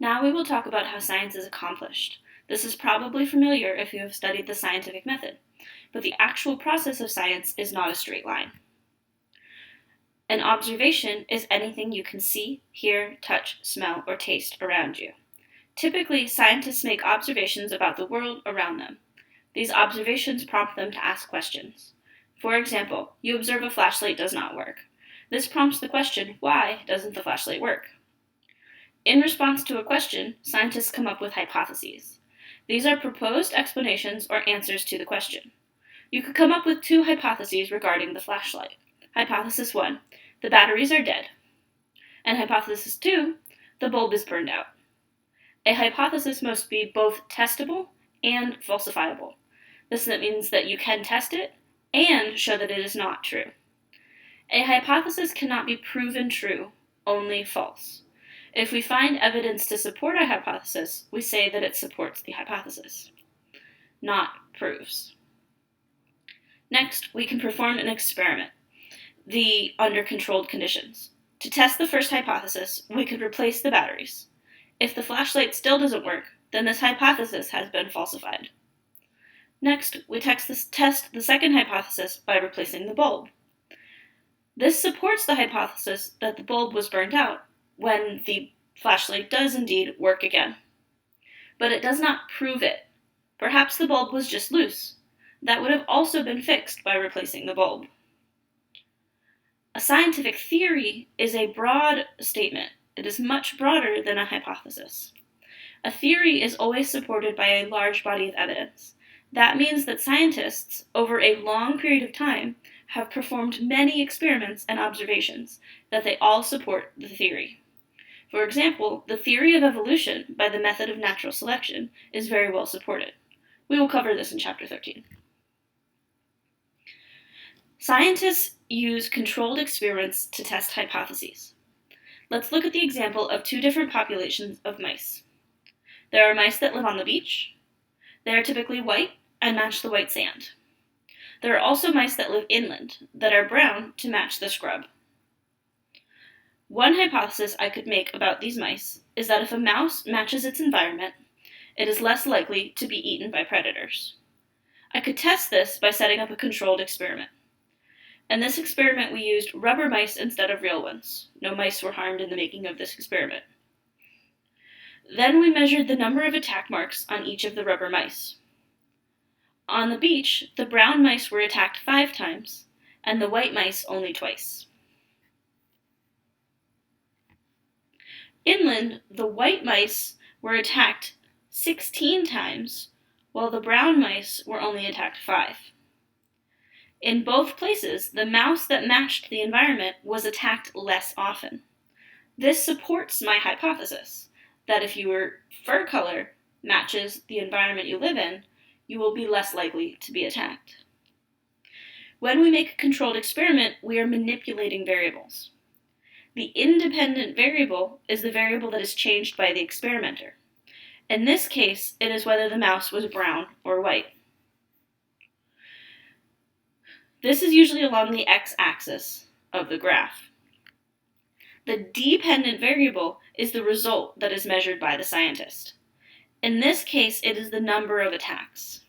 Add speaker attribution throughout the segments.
Speaker 1: Now we will talk about how science is accomplished. This is probably familiar if you have studied the scientific method, but the actual process of science is not a straight line. An observation is anything you can see, hear, touch, smell, or taste around you. Typically, scientists make observations about the world around them. These observations prompt them to ask questions. For example, you observe a flashlight does not work. This prompts the question, why doesn't the flashlight work? In response to a question, scientists come up with hypotheses. These are proposed explanations or answers to the question. You could come up with two hypotheses regarding the flashlight. Hypothesis 1, the batteries are dead. And hypothesis 2, the bulb is burned out. A hypothesis must be both testable and falsifiable. This means that you can test it and show that it is not true. A hypothesis cannot be proven true, only false. If we find evidence to support a hypothesis, we say that it supports the hypothesis, not proves. Next, we can perform an experiment, under controlled conditions. To test the first hypothesis, we could replace the batteries. If the flashlight still doesn't work, then this hypothesis has been falsified. Next, we test the second hypothesis by replacing the bulb. This supports the hypothesis that the bulb was burned out when the flashlight does indeed work again. But it does not prove it. Perhaps the bulb was just loose. That would have also been fixed by replacing the bulb. A scientific theory is a broad statement. It is much broader than a hypothesis. A theory is always supported by a large body of evidence. That means that scientists, over a long period of time, have performed many experiments and observations that they all support the theory. For example, the theory of evolution by the method of natural selection is very well supported. We will cover this in chapter 13. Scientists use controlled experiments to test hypotheses. Let's look at the example of two different populations of mice. There are mice that live on the beach. They are typically white and match the white sand. There are also mice that live inland that are brown to match the scrub. One hypothesis I could make about these mice is that if a mouse matches its environment, it is less likely to be eaten by predators. I could test this by setting up a controlled experiment. In this experiment, we used rubber mice instead of real ones. No mice were harmed in the making of this experiment. Then we measured the number of attack marks on each of the rubber mice. On the beach, the brown mice were attacked 5 times, and the white mice only twice. Inland, the white mice were attacked 16 times, while the brown mice were only attacked 5. In both places, the mouse that matched the environment was attacked less often. This supports my hypothesis that if your fur color matches the environment you live in, you will be less likely to be attacked. When we make a controlled experiment, we are manipulating variables. The independent variable is the variable that is changed by the experimenter. In this case, it is whether the mouse was brown or white. This is usually along the x-axis of the graph. The dependent variable is the result that is measured by the scientist. In this case, it is the number of attacks.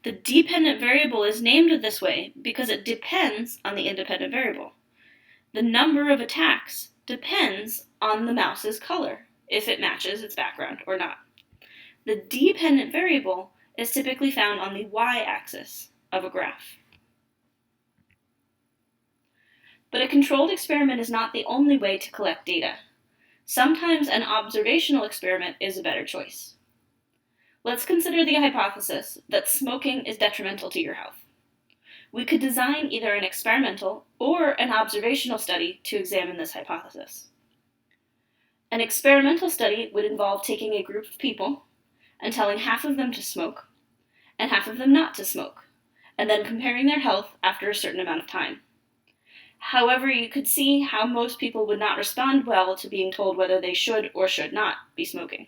Speaker 1: The dependent variable is named this way because it depends on the independent variable. The number of attacks depends on the mouse's color, if it matches its background or not. The dependent variable is typically found on the y-axis of a graph. But a controlled experiment is not the only way to collect data. Sometimes an observational experiment is a better choice. Let's consider the hypothesis that smoking is detrimental to your health. We could design either an experimental or an observational study to examine this hypothesis. An experimental study would involve taking a group of people and telling half of them to smoke and half of them not to smoke, and then comparing their health after a certain amount of time. However, you could see how most people would not respond well to being told whether they should or should not be smoking.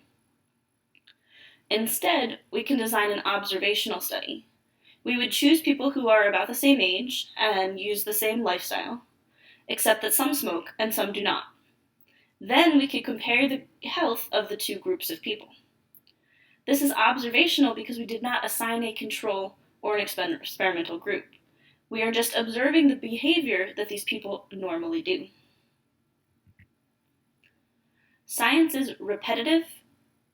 Speaker 1: Instead, we can design an observational study. We would choose people who are about the same age and use the same lifestyle, except that some smoke and some do not. Then we could compare the health of the two groups of people. This is observational because we did not assign a control or an experimental group. We are just observing the behavior that these people normally do. Science is repetitive,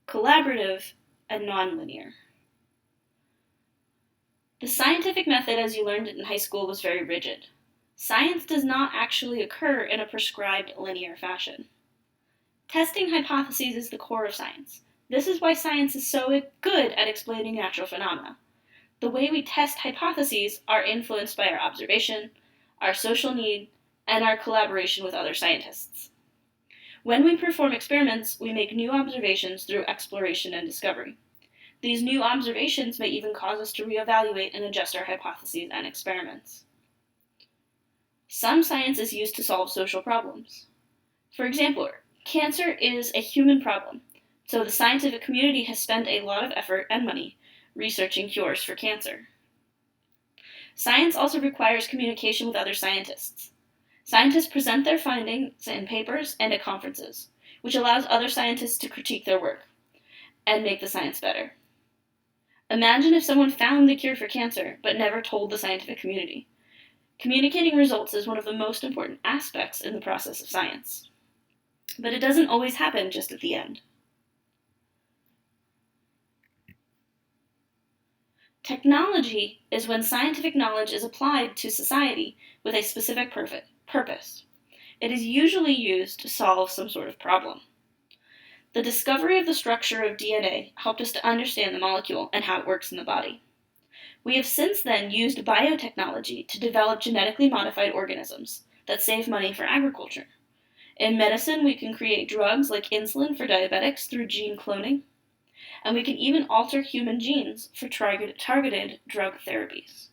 Speaker 1: collaborative, and nonlinear. The scientific method, as you learned in high school, was very rigid. Science does not actually occur in a prescribed linear fashion. Testing hypotheses is the core of science. This is why science is so good at explaining natural phenomena. The way we test hypotheses are influenced by our observation, our social need, and our collaboration with other scientists. When we perform experiments, we make new observations through exploration and discovery. These new observations may even cause us to reevaluate and adjust our hypotheses and experiments. Some science is used to solve social problems. For example, cancer is a human problem, so the scientific community has spent a lot of effort and money researching cures for cancer. Science also requires communication with other scientists. Scientists present their findings in papers and at conferences, which allows other scientists to critique their work and make the science better. Imagine if someone found the cure for cancer but never told the scientific community. Communicating results is one of the most important aspects in the process of science. But it doesn't always happen just at the end. Technology is when scientific knowledge is applied to society with a specific purpose. It is usually used to solve some sort of problem. The discovery of the structure of DNA helped us to understand the molecule and how it works in the body. We have since then used biotechnology to develop genetically modified organisms that save money for agriculture. In medicine, we can create drugs like insulin for diabetics through gene cloning, and we can even alter human genes for targeted drug therapies.